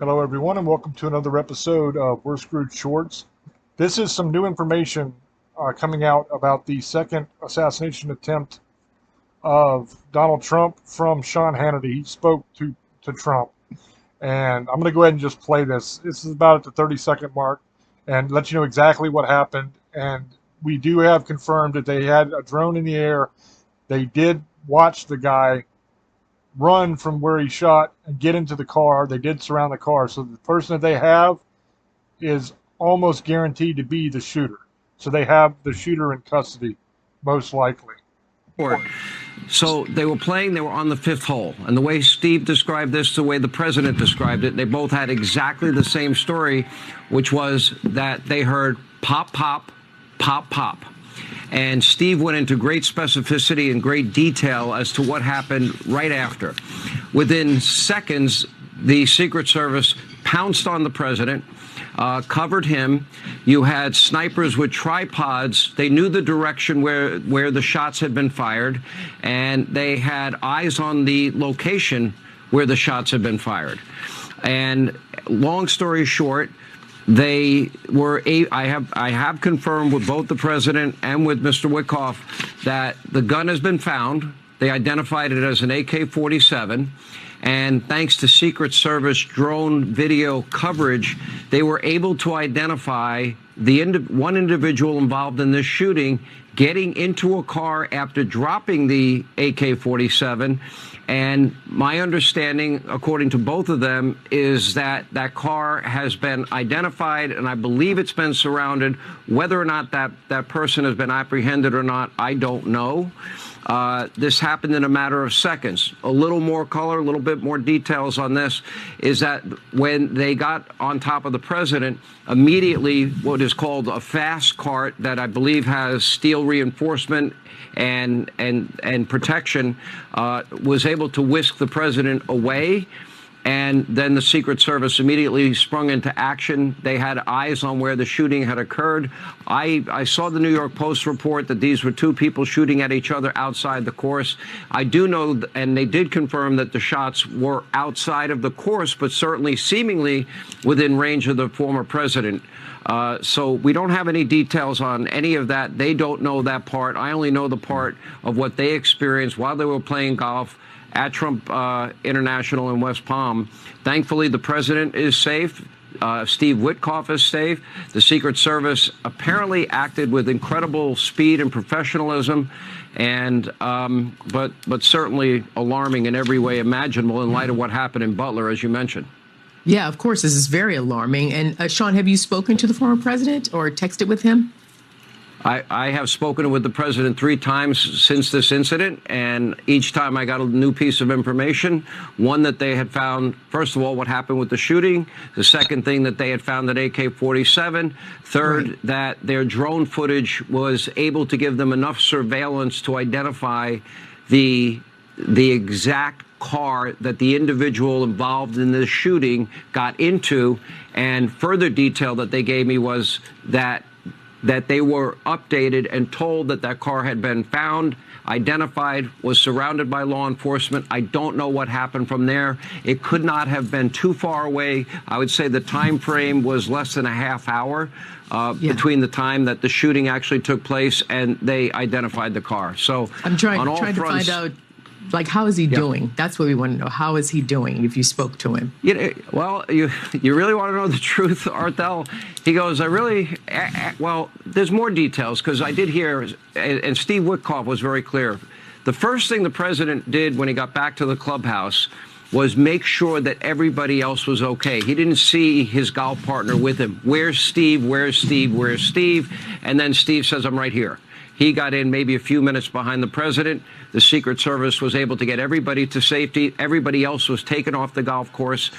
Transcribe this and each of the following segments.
Hello, everyone, and welcome to another episode of We're Screwed Shorts. This is some new information coming out about the second assassination attempt of Donald Trump from Sean Hannity. He spoke to Trump, and I'm going to go ahead and just play this. This is about at the 30-second mark and let you know exactly what happened. And we do have confirmed that they had a drone in the air. They did watch the guy run from where he shot and get into the car. They did surround the car. So the person that they have is almost guaranteed to be the shooter. So they have the shooter in custody, most likely. So they were on the fifth hole. And the way Steve described this, the way the president described it, they both had exactly the same story, which was that they heard pop, pop, pop, pop. And Steve went into great specificity and great detail as to what happened right after. Within seconds, the Secret Service pounced on the president, covered him. You had snipers with tripods. They knew the direction where the shots had been fired, and they had eyes on the location where the shots had been fired. And long story short, they were. I have confirmed with both the president and with Mr. Witkoff that the gun has been found. They identified it as an AK-47, and thanks to Secret Service drone video coverage, they were able to identify one individual involved in this shooting getting into a car after dropping the AK-47. And my understanding, according to both of them, is that that car has been identified, and I believe it's been surrounded. Whether or not that person has been apprehended or not, I don't know. This happened in a matter of seconds. A little more color, a little bit more details on this is that when they got on top of the president, immediately what is called a fast cart that I believe has steel reinforcement and protection was able to whisk the president away. And then the Secret Service immediately sprung into action. They had eyes on where the shooting had occurred. I saw the New York Post report that these were two people shooting at each other outside the course. I do know, and they did confirm that the shots were outside of the course, but certainly seemingly within range of the former president. So we don't have any details on any of that. They don't know that part. I only know the part of what they experienced while they were playing golf at Trump International in West Palm. Thankfully, the president is safe. Steve Witkoff is safe. The Secret Service apparently acted with incredible speed and professionalism, and but certainly alarming in every way imaginable in light of what happened in Butler, as you mentioned. Yeah, of course, this is very alarming. And Sean, have you spoken to the former president or texted with him? I have spoken with the president 3 times since this incident, and each time I got a new piece of information. One, that they had found, first of all, what happened with the shooting. The second thing, that they had found an AK-47. Third, right, that their drone footage was able to give them enough surveillance to identify the exact car that the individual involved in this shooting got into. And further detail that they gave me was that they were updated and told that car had been found, identified, was surrounded by law enforcement. I don't know what happened from there. It could not have been too far away. I would say the time frame was less than a half hour between the time that the shooting actually took place and they identified the car. So I'm trying to find out, like, how is he doing? That's what we want to know. How is he doing, if you spoke to him? Well, you really want to know the truth, Arthel? He goes, well, there's more details, because I did hear, and Steve Witkoff was very clear. The first thing the president did when he got back to the clubhouse was make sure that everybody else was okay. He didn't see his golf partner with him. Where's Steve? Where's Steve? Where's Steve? And then Steve says, I'm right here. He got in maybe a few minutes behind the president. The Secret Service was able to get everybody to safety. Everybody else was taken off the golf course.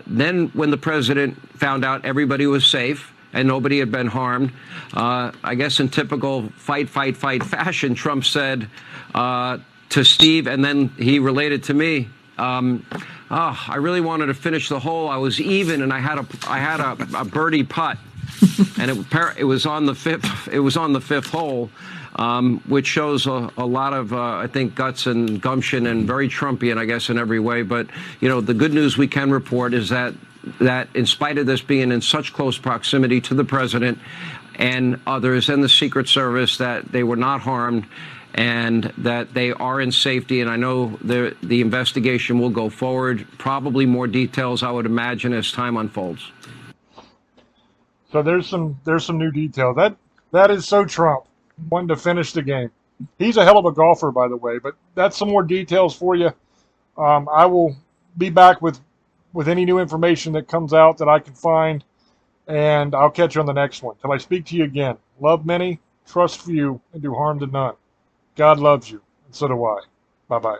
Then when the president found out everybody was safe and nobody had been harmed, I guess in typical fight fashion, Trump said to Steve, and then he related to me, I really wanted to finish the hole. I was even, and I had a birdie putt. And it was on the fifth hole, which shows a lot of, I think, guts and gumption, and very Trumpian, I guess, in every way. But, the good news we can report is that that in spite of this being in such close proximity to the president and others and the Secret Service, that they were not harmed and that they are in safety. And I know the investigation will go forward. Probably more details, I would imagine, as time unfolds. So there's some new detail. That is so Trump, wanting to finish the game. He's a hell of a golfer, by the way. But that's some more details for you. I will be back with any new information that comes out that I can find, and I'll catch you on the next one. Till I speak to you again. Love many, trust few, and do harm to none. God loves you, and so do I. Bye-bye.